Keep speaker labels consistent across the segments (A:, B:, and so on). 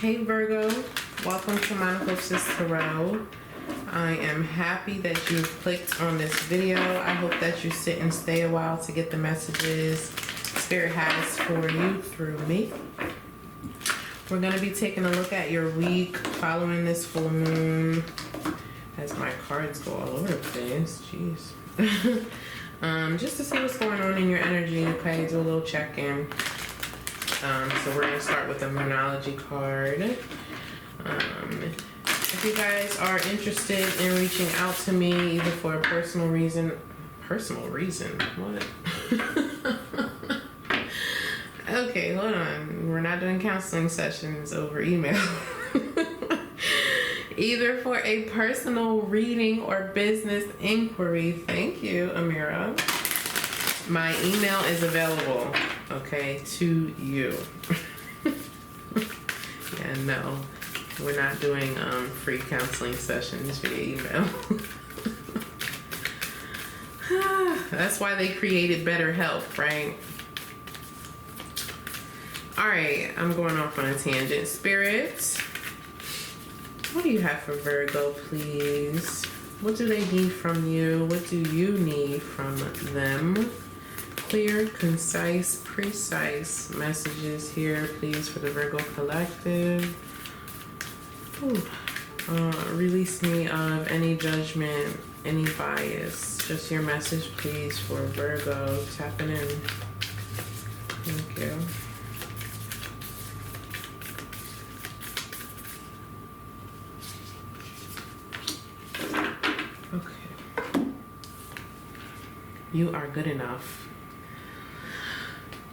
A: Hey Virgo, welcome to MonachopsisTarot. I am happy that you've clicked on this video. I hope that you sit and stay a while to get the messages Spirit has for you through me. We're going to be taking a look at your week following this full moon. As my cards go all over the place, jeez. Just to see what's going on in your energy, okay? Do a little check-in. So we're going to start with the Moonology card. If you guys are interested in reaching out to me, either for a personal reason, what? Okay, hold on. We're not doing counseling sessions over email. Either for a personal reading or business inquiry. Thank you, Amira. My email is available, okay, to you. Yeah, no, we're not doing free counseling sessions via email. That's why they created BetterHelp, right? All right, I'm going off on a tangent. Spirit, what do you have for Virgo, please? What do they need from you? What do you need from them? Clear, concise, precise messages here, please, for the Virgo collective. Release me of any judgment, any bias. Just your message, please, for Virgo. Tapping in. Thank you. Okay. You are good enough.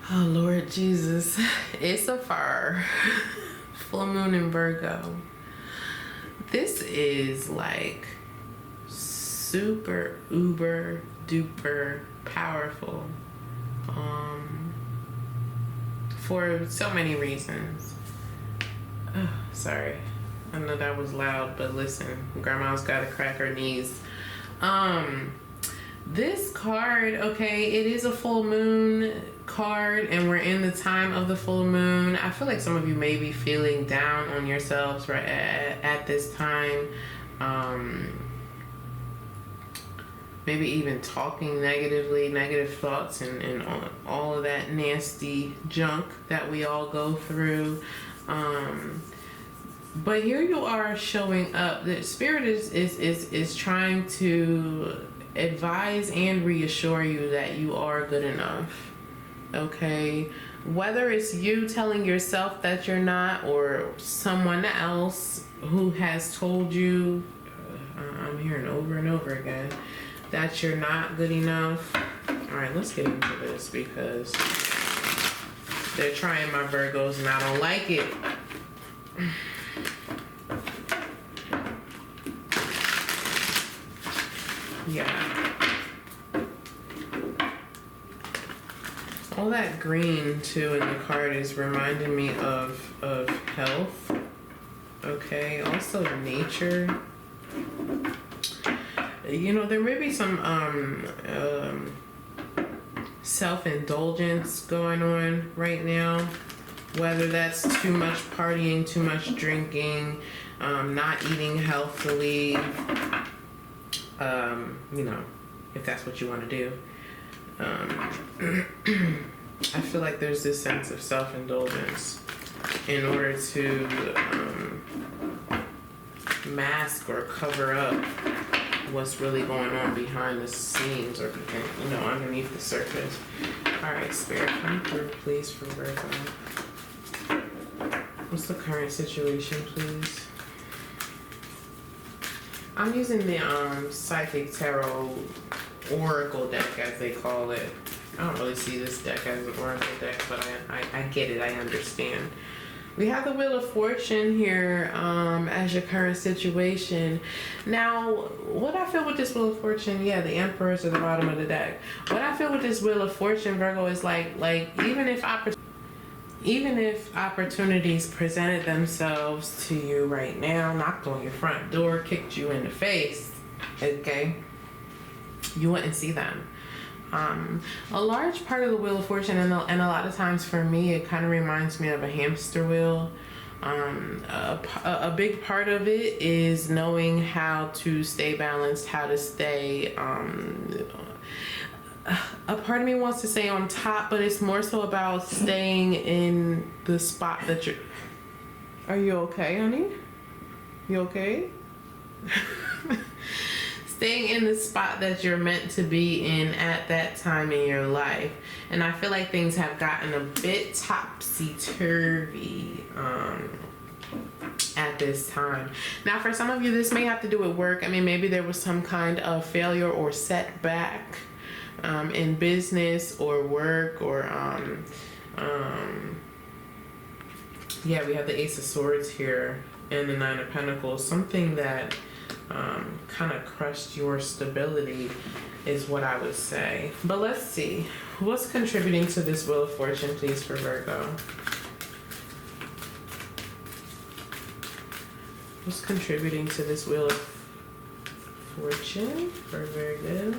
A: Oh, Lord Jesus. It's a fire. Full moon in Virgo. This is like super, uber, duper powerful. For so many reasons. Oh, sorry. I know that was loud, but listen. Grandma's gotta crack her knees. This card, okay, it is a full moon card and we're in the time of the full moon. I feel like some of you may be feeling down on yourselves right at this time. Maybe even talking negatively, negative thoughts and all of that nasty junk that we all go through. But here you are showing up. The Spirit is trying to advise and reassure you that you are good enough. Okay, whether it's you telling yourself that you're not, or someone else who has told you, I'm hearing over and over again, that you're not good enough. All right, let's get into this because they're trying my Virgos and I don't like it. Yeah. All that green too in the card is reminding me of health. Okay. Also nature. You know, there may be some self-indulgence going on right now. Whether that's too much partying, too much drinking, not eating healthily. You know, if that's what you want to do. I feel like there's this sense of self-indulgence in order to mask or cover up what's really going on behind the scenes or, you know, underneath the surface. All right, Spirit, come through, please, for Virgo. What's the current situation, please? I'm using the Psychic Tarot Oracle deck, as they call it. I don't really see this deck as an Oracle deck, but I get it. I understand. We have the Wheel of Fortune here as your current situation. Now, what I feel with this Wheel of Fortune, yeah, the Emperor's at the bottom of the deck. What I feel with this Wheel of Fortune, Virgo, is like even if opportunities presented themselves to you right now, knocked on your front door, kicked you in the face, okay, you wouldn't see them. A large part of the Wheel of Fortune, and a lot of times for me, it kind of reminds me of a hamster wheel. A big part of it is knowing how to stay balanced, how to stay, a part of me wants to say on top, but it's more so about staying in the spot that you're... Are you okay, honey? You okay? Staying in the spot that you're meant to be in at that time in your life. And I feel like things have gotten a bit topsy-turvy at this time. Now, for some of you, this may have to do with work. I mean, maybe there was some kind of failure or setback in business or work, or yeah, we have the Ace of Swords here and the Nine of Pentacles. Something that kind of crushed your stability is what I would say. But let's see. What's contributing to this Wheel of Fortune, please, for Virgo? What's contributing to this Wheel of Fortune for Virgo?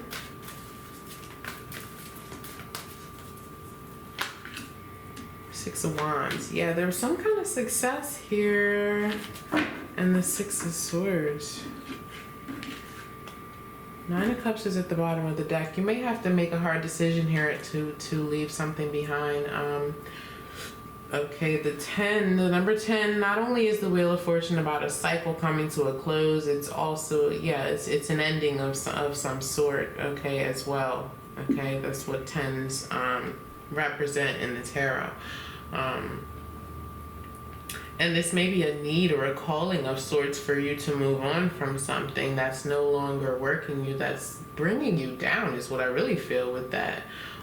A: Six of Wands. Yeah, there was some kind of success here. And the Six of Swords. Nine of Cups is at the bottom of the deck. You may have to make a hard decision here to leave something behind. Okay, the number 10, not only is the Wheel of Fortune about a cycle coming to a close, it's also, yeah, it's an ending of some sort, okay, as well. Okay, that's what 10s represent in the tarot. And this may be a need or a calling of sorts for you to move on from something that's no longer working you, that's bringing you down, is what I really feel with that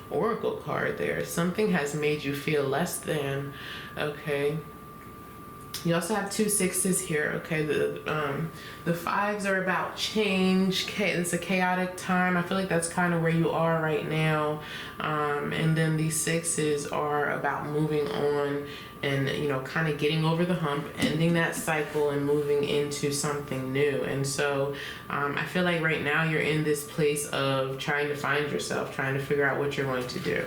A: Oracle card there. Something has made you feel less than, okay? You also have two sixes here, okay? The fives are about change. It's a chaotic time. I feel like that's kind of where you are right now. And then these sixes are about moving on and, you know, kind of getting over the hump, ending that cycle and moving into something new. And so I feel like right now you're in this place of trying to find yourself, trying to figure out what you're going to do,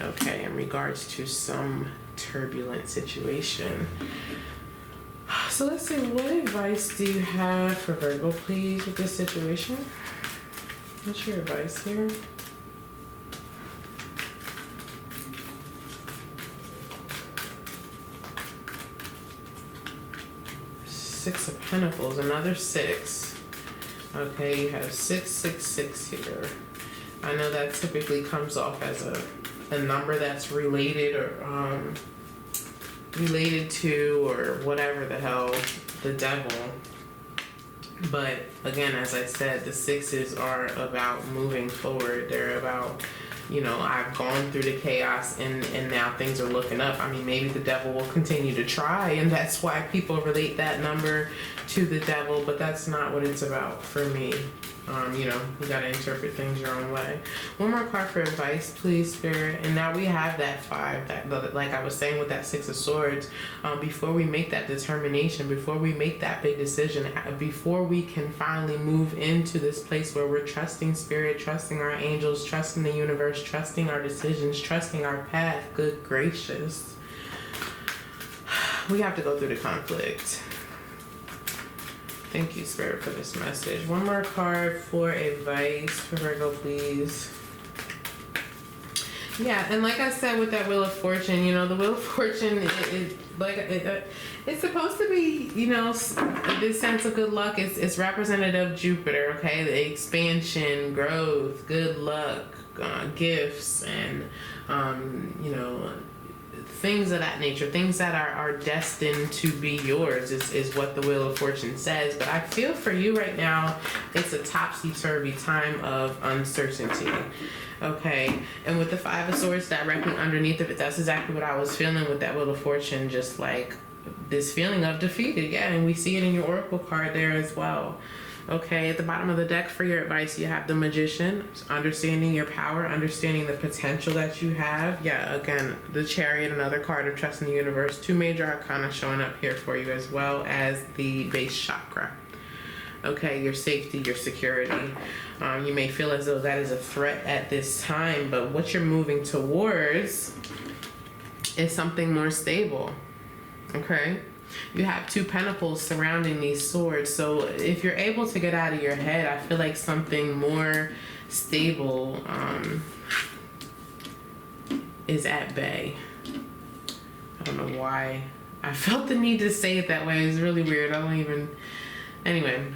A: okay, in regards to some turbulent situation. So let's see, what advice do you have for Virgo, please, with this situation? What's your advice here? Six of Pentacles, another six. Okay, you have 666 here. I know that typically comes off as a number that's related or related to, or whatever the hell, the devil. But again, as I said, the sixes are about moving forward. They're about, you know, I've gone through the chaos and now things are looking up. I mean, maybe the devil will continue to try, and that's why people relate that number to the devil, but that's not what it's about for me. You know, you gotta interpret things your own way. One more card for advice, please, Spirit. And now we have that five, that, like I was saying with that Six of Swords, before we make that determination, before we make that big decision, before we can finally move into this place where we're trusting Spirit, trusting our angels, trusting the universe, trusting our decisions, trusting our path, good gracious, we have to go through the conflict. Thank you, Spirit, for this message. One more card for advice for Virgo, please. Yeah, and like I said with that Wheel of Fortune, you know, the Wheel of Fortune, it's supposed to be, you know, this sense of good luck. It's representative of Jupiter, okay? The expansion, growth, good luck, gifts, and, you know, things of that nature, things that are destined to be yours is what the Wheel of Fortune says. But I feel for you right now, it's a topsy-turvy time of uncertainty. Okay, and with the Five of Swords directly underneath of it, that's exactly what I was feeling with that Wheel of Fortune, just like this feeling of defeated. Yeah, and we see it in your Oracle card there as well. Okay, at the bottom of the deck for your advice, you have the Magician, understanding your power, understanding the potential that you have. Yeah, again, the Chariot, another card of trust in the universe. Two major arcana showing up here for you, as well as the base chakra. Okay, your safety, your security. You may feel as though that is a threat at this time, but what you're moving towards is something more stable. Okay. You have 2 pentacles surrounding these swords. So if you're able to get out of your head, I feel like something more stable is at bay. I don't know why I felt the need to say it that way. It's really weird. I don't even... Anyway.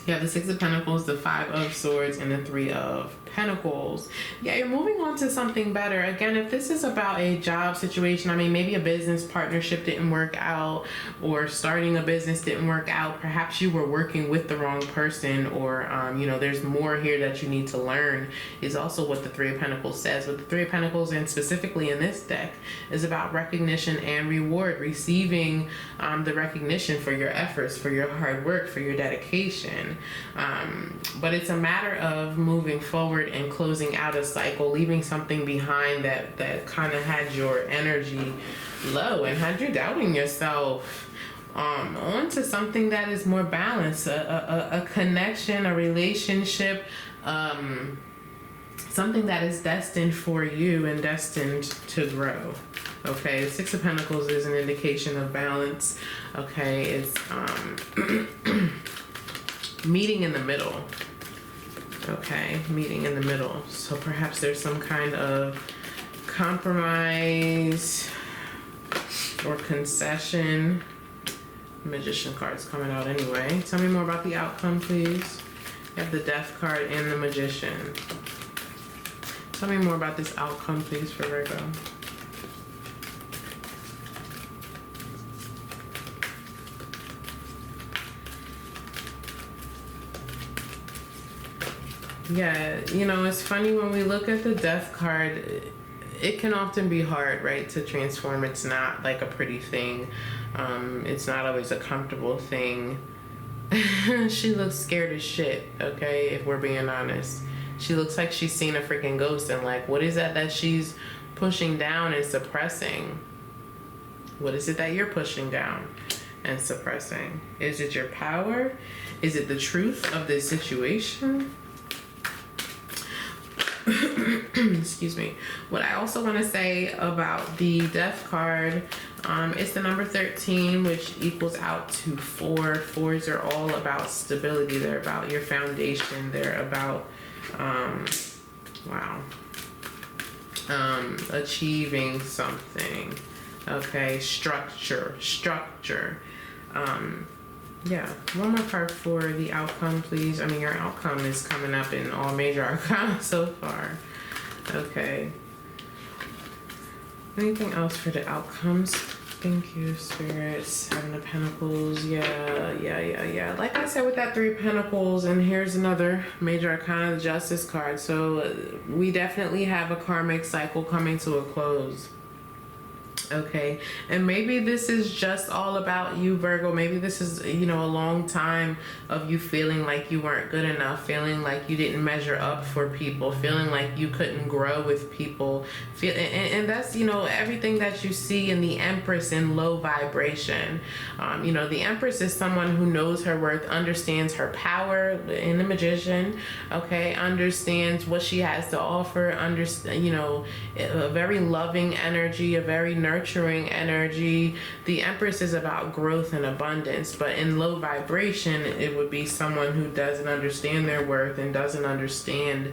A: You have the 6 of Pentacles, the 5 of Swords, and the 3 of Pentacles. Yeah, you're moving on to something better. Again, if this is about a job situation, I mean, maybe a business partnership didn't work out, or starting a business didn't work out. Perhaps you were working with the wrong person, or, you know, there's more here that you need to learn, is also what the 3 of Pentacles says. But the 3 of Pentacles, and specifically in this deck, is about recognition and reward, receiving the recognition for your efforts, for your hard work, for your dedication. But it's a matter of moving forward and closing out a cycle, leaving something behind that kind of had your energy low and had you doubting yourself, on to something that is more balanced, a connection, a relationship, something that is destined for you and destined to grow. Okay, the 6 of Pentacles is an indication of balance. Okay, it's meeting in the middle. Okay, meeting in the middle. So perhaps there's some kind of compromise or concession. Magician card's coming out anyway. Tell me more about the outcome, please. You have the Death card and the Magician. Tell me more about this outcome, please, for Virgo. Yeah, you know, it's funny when we look at the Death card, it can often be hard, right, to transform. It's not like a pretty thing. It's not always a comfortable thing. She looks scared as shit, okay, if we're being honest. She looks like she's seen a freaking ghost, and like, what is that she's pushing down and suppressing? What is it that you're pushing down and suppressing? Is it your power? Is it the truth of this situation? Excuse me. What I also want to say about the Death card, it's the number 13, which equals out to 4. 4s are all about stability. They're about your foundation. They're about achieving something. Okay, structure. Yeah, one more card for the outcome, please. I mean, your outcome is coming up in all major arcana so far. Okay. Anything else for the outcomes? Thank you, Spirit. 7 of Pentacles. Yeah. Like I said, with that 3 of Pentacles, and here's another major arcana, the Justice card. So we definitely have a karmic cycle coming to a close. Okay, and maybe this is just all about you, Virgo. Maybe this is, you know, a long time of you feeling like you weren't good enough, feeling like you didn't measure up for people, feeling like you couldn't grow with people. And that's, you know, everything that you see in the Empress in low vibration. You know, the Empress is someone who knows her worth, understands her power in the Magician, okay, understands what she has to offer, you know, a very loving energy, a very nurturing energy. The Empress is about growth and abundance, but in low vibration, it would be someone who doesn't understand their worth and doesn't understand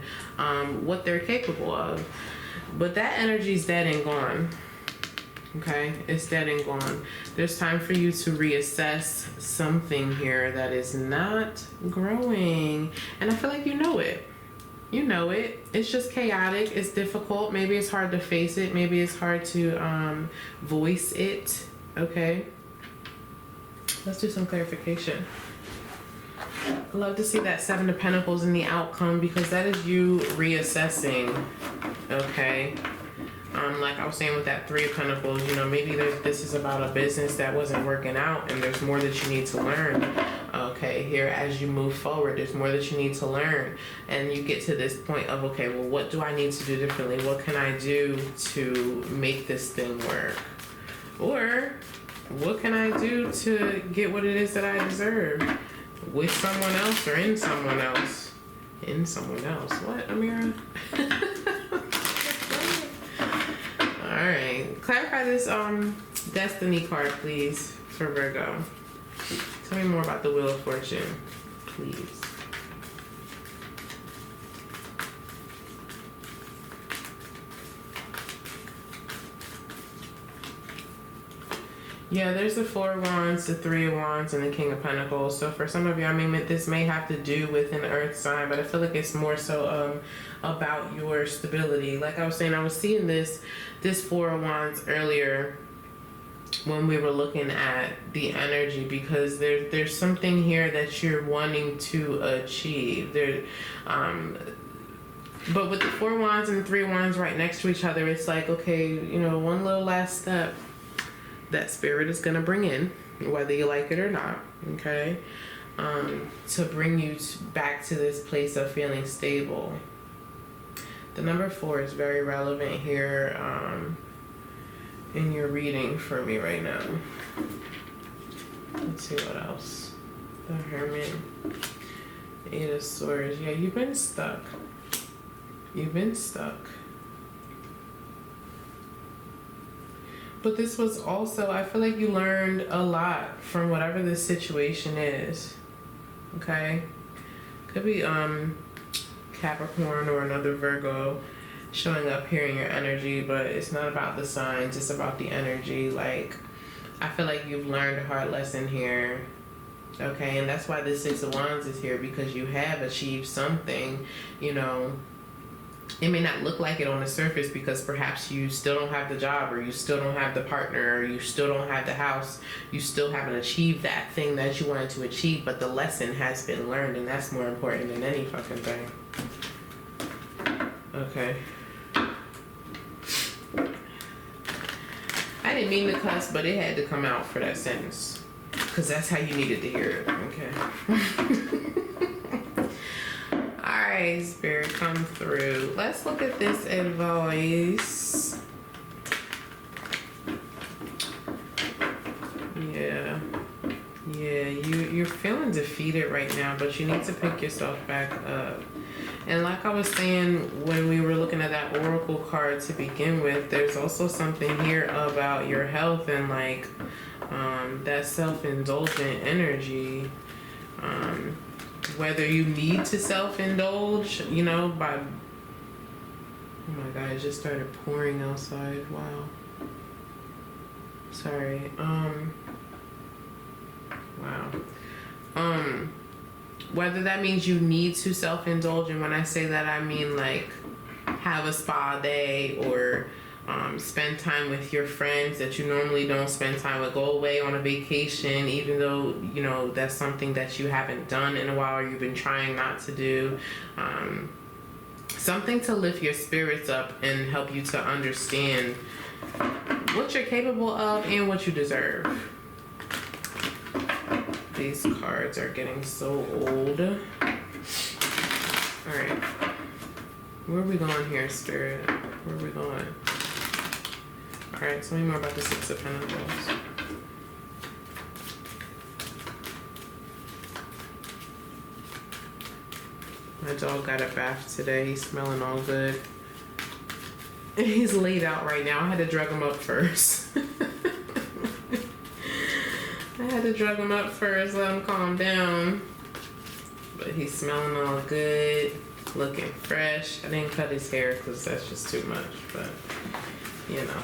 A: what they're capable of. But that energy is dead and gone. Okay, it's dead and gone. There's time for you to reassess something here that is not growing, and I feel like you know it. You know it. It's just chaotic. It's difficult. Maybe it's hard to face it. Maybe it's hard to voice it. Okay. Let's do some clarification. I love to see that 7 of Pentacles in the outcome, because that is you reassessing. Okay. Like I was saying with that 3 of Pentacles, you know, maybe this is about a business that wasn't working out, and there's more that you need to learn. Okay, here as you move forward, there's more that you need to learn, and you get to this point of, okay, well, what do I need to do differently? What can I do to make this thing work? Or what can I do to get what it is that I deserve with someone else or in someone else? In someone else. What, Amira? All right, clarify this Destiny card, please, for Virgo. Tell me more about the Wheel of Fortune, please. Yeah, there's the Four of Wands, the Three of Wands, and the King of Pentacles. So for some of you, I mean, this may have to do with an earth sign, but I feel like it's more so about your stability. Like I was saying, I was seeing this Four of Wands earlier when we were looking at the energy, because there's something here that you're wanting to achieve. But with the Four of Wands and the Three of Wands right next to each other, it's like, okay, you know, one little last step that Spirit is going to bring in, whether you like it or not, okay, to bring you back to this place of feeling stable. The number 4 is very relevant here in your reading for me right now. Let's see what else. The Hermit, Eight of Swords. Yeah, you've been stuck. You've been stuck. But this was also, I feel like you learned a lot from whatever this situation is. Okay? Could be Capricorn or another Virgo showing up here in your energy, but it's not about the signs, it's about the energy. Like, I feel like you've learned a hard lesson here. Okay? And that's why the Six of Wands is here, because you have achieved something, you know. It may not look like it on the surface because perhaps you still don't have the job, or you still don't have the partner, or you still don't have the house. You still haven't achieved that thing that you wanted to achieve, but the lesson has been learned, and that's more important than any fucking thing. Okay. I didn't mean to cuss, but it had to come out for that sentence, because that's how you needed to hear it. Okay. Alright, Spirit, come through. Let's look at this advice. Yeah, you're feeling defeated right now, but you need to pick yourself back up. And like I was saying when we were looking at that Oracle card to begin with, there's also something here about your health and like that self-indulgent energy. Whether you need to self-indulge, you know, by... Oh my God, it just started pouring outside. Wow. Sorry. Wow. Whether that means you need to self-indulge, and when I say that, I mean like have a spa day, or spend time with your friends that you normally don't spend time with. Go away on a vacation, even though, you know, that's something that you haven't done in a while, or you've been trying not to do. Something to lift your spirits up and help you to understand what you're capable of and what you deserve. These cards are getting so old. Alright. Where are we going here, Spirit? Where are we going? Alright, tell me more about the Six of Pentacles. My dog got a bath today. He's smelling all good. And he's laid out right now. I had to drug him up first. Let him calm down. But he's smelling all good, looking fresh. I didn't cut his hair because that's just too much, but you know,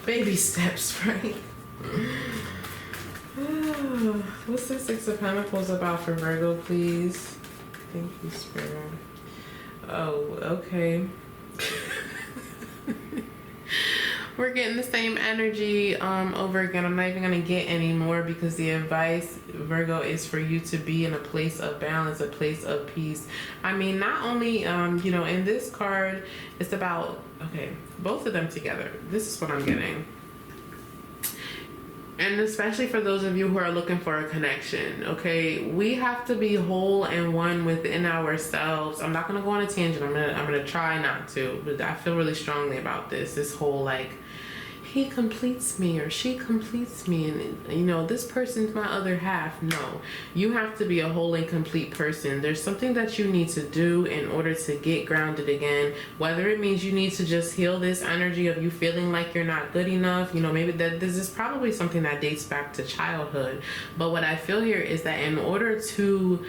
A: baby steps, right? What's the Six of Pentacles about for Virgo, please? Thank you, Spirit. Oh, okay. We're getting the same energy over again. I'm not even going to get any more, because the advice, Virgo, is for you to be in a place of balance, a place of peace. I mean, not only, you know, in this card, it's about, okay, both of them together. This is what I'm getting. And especially for those of you who are looking for a connection, okay, we have to be whole and one within ourselves. I'm not going to go on a tangent. I'm gonna try not to, but I feel really strongly about this whole like he completes me or she completes me, and you know, this person's my other half. No, you have to be a whole and complete person. There's something that you need to do in order to get grounded again, whether it means you need to just heal this energy of you feeling like you're not good enough. You know, maybe that this is probably something that dates back to childhood, but what I feel here is that in order to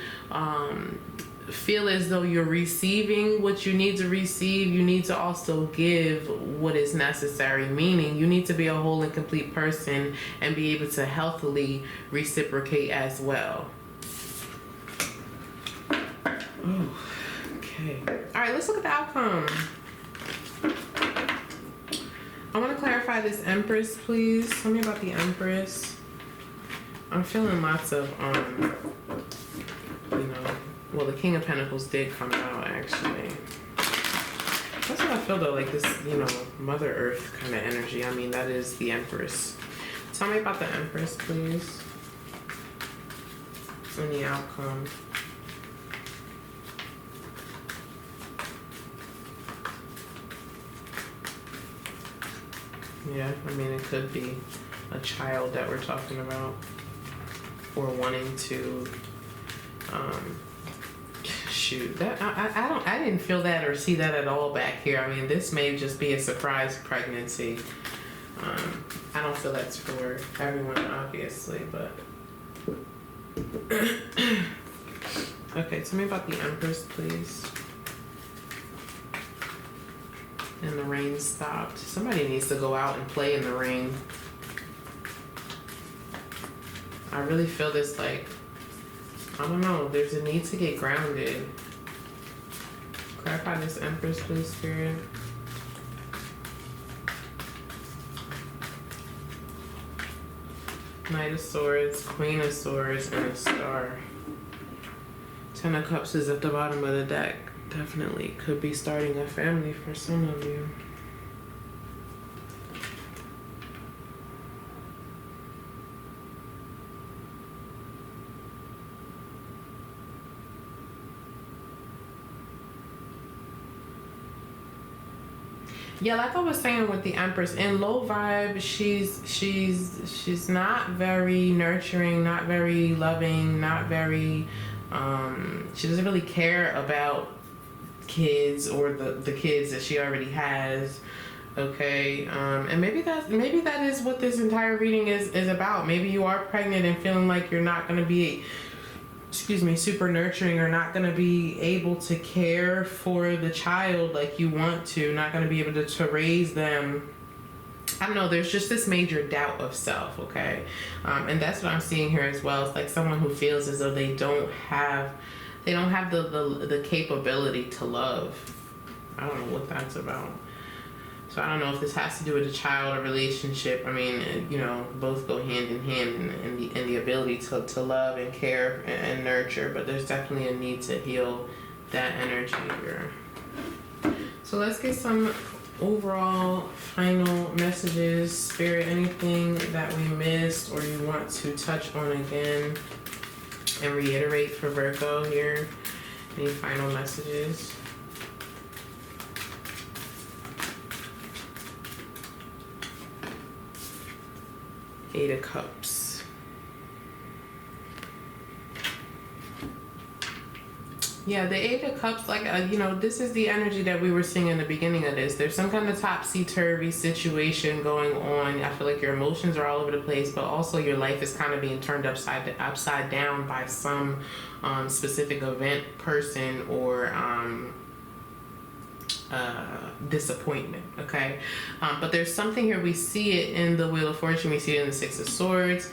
A: feel as though you're receiving what you need to receive, you need to also give what is necessary, meaning you need to be a whole and complete person and be able to healthily reciprocate as well. Oh, okay. All right, let's look at the outcome. I want to clarify this Empress, please. Tell me about the Empress. I'm feeling lots of, you know, well, the King of Pentacles did come out, actually. That's what I feel, though, like this, you know, Mother Earth kind of energy. I mean, that is the Empress. Tell me about the Empress, please. And the outcome. Yeah, I mean, it could be a child that we're talking about. Or wanting to, shoot, that I didn't feel that or see that at all back here. I mean, this may just be a surprise pregnancy. I don't feel that's for everyone, obviously, but okay, tell me about the Empress, please. And the rain stopped. Somebody needs to go out and play in the rain. I really feel this, like, I don't know, there's a need to get grounded. Clarify this Empress, please, Spirit. Knight of Swords, Queen of Swords, and a Star. Ten of Cups is at the bottom of the deck. Definitely could be starting a family for some of you. Yeah, like I was saying with the Empress, in low vibe, she's not very nurturing, not very loving, not very, she doesn't really care about kids or the kids that she already has. Okay, and maybe that is what this entire reading is about. Maybe you are pregnant and feeling like you're not going to be, super nurturing, or not going to be able to care for the child like you want to, not going to be able to raise them. I don't know, there's just this major doubt of self, okay? And that's what I'm seeing here as well. It's like someone who feels as though they don't have the capability to love. I don't know what that's about. So I don't know if this has to do with a child or relationship. I mean, you know, both go hand in hand in the ability to love and care and nurture, but there's definitely a need to heal that energy here. So let's get some overall final messages. Spirit, anything that we missed or you want to touch on again and reiterate for Virgo here? Any final messages? Eight of Cups. Yeah, the Eight of Cups, like, you know, this is the energy that we were seeing in the beginning of this. There's some kind of topsy-turvy situation going on. I feel like your emotions are all over the place, but also your life is kind of being turned upside down by some specific event, person, or disappointment, okay? But there's something here, we see it in the Wheel of Fortune, we see it in the Six of Swords.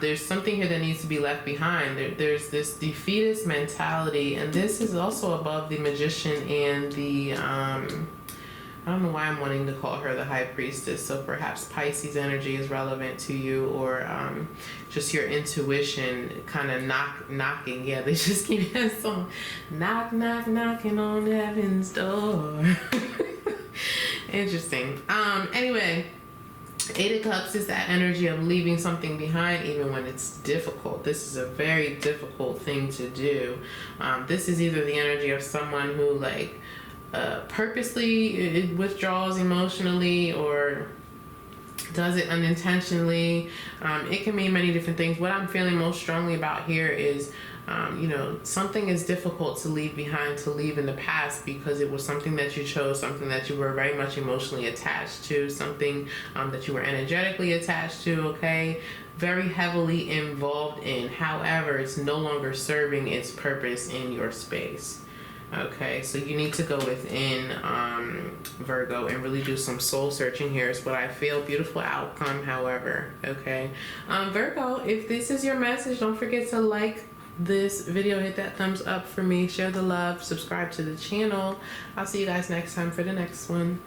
A: There's something here that needs to be left behind. There's this defeatist mentality, and this is also above the Magician and the I don't know why I'm wanting to call her the High Priestess, so perhaps Pisces energy is relevant to you, or just your intuition kind of knocking. Yeah, they just keep that song, knock, knock, knocking on heaven's door. Interesting. Anyway, Eight of Cups is that energy of leaving something behind even when it's difficult. This is a very difficult thing to do. This is either the energy of someone who, like, purposely it withdraws emotionally, or does it unintentionally. It can mean many different things. What I'm feeling most strongly about here is, you know, something is difficult to leave behind, to leave in the past, because it was something that you chose, something that you were very much emotionally attached to, something that you were energetically attached to, okay? Very heavily involved in. However, it's no longer serving its purpose in your space. Okay, so you need to go within, Virgo, and really do some soul searching here is what I feel. Beautiful outcome, however. Okay, Virgo, if this is your message, don't forget to like this video, hit that thumbs up for me, share the love, subscribe to the channel. I'll see you guys next time for the next one.